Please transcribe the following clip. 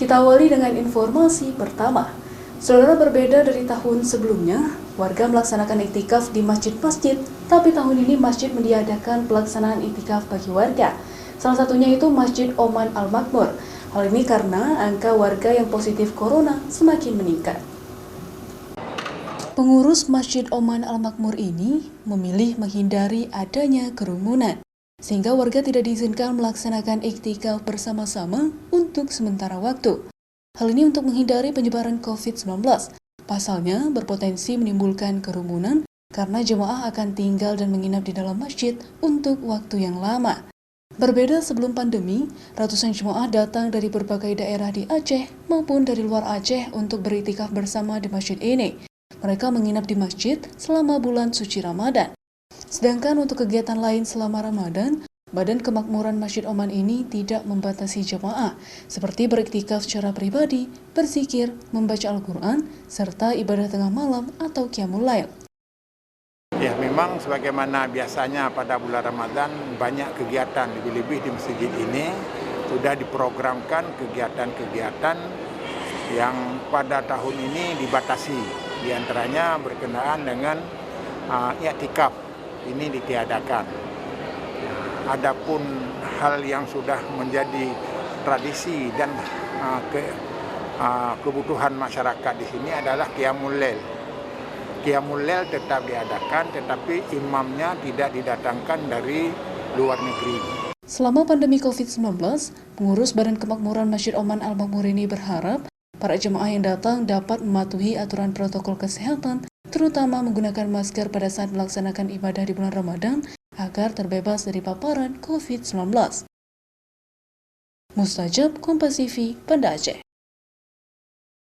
Kita awali dengan informasi pertama. Saudara, berbeda dari tahun sebelumnya, warga melaksanakan iktikaf di masjid-masjid, tapi tahun ini masjid meniadakan pelaksanaan iktikaf bagi warga. Salah satunya itu Masjid Oman Al-Makmur. Hal ini karena angka warga yang positif corona semakin meningkat. Pengurus Masjid Oman Al-Makmur ini memilih menghindari adanya kerumunan, sehingga warga tidak diizinkan melaksanakan iktikaf bersama-sama untuk sementara waktu. Hal ini untuk menghindari penyebaran COVID-19. Pasalnya berpotensi menimbulkan kerumunan karena jemaah akan tinggal dan menginap di dalam masjid untuk waktu yang lama. Berbeda sebelum pandemi, ratusan jemaah datang dari berbagai daerah di Aceh maupun dari luar Aceh untuk beriktikaf bersama di masjid ini. Mereka menginap di masjid selama bulan suci Ramadan. Sedangkan untuk kegiatan lain selama Ramadan, Badan Kemakmuran Masjid Oman ini tidak membatasi jemaah, seperti beriktikaf secara pribadi, berzikir, membaca Al-Quran, serta ibadah tengah malam atau Qiyamul Lail. Ya, memang sebagaimana biasanya pada bulan Ramadan banyak kegiatan, lebih-lebih di masjid ini sudah diprogramkan kegiatan-kegiatan yang pada tahun ini dibatasi, di antaranya berkenaan dengan i'tikaf ini ditiadakan. Adapun hal yang sudah menjadi tradisi dan kebutuhan masyarakat di sini adalah Qiyamul Lail. Qiyamul Lail tetap diadakan, tetapi imamnya tidak didatangkan dari luar negeri. Selama pandemi COVID-19, pengurus Badan Kemakmuran Masjid Oman Al-Makmur ini berharap para jemaah yang datang dapat mematuhi aturan protokol kesehatan, terutama menggunakan masker pada saat melaksanakan ibadah di bulan Ramadan agar terbebas dari paparan COVID-19. Mustajab, Kompas TV, Banda Aceh.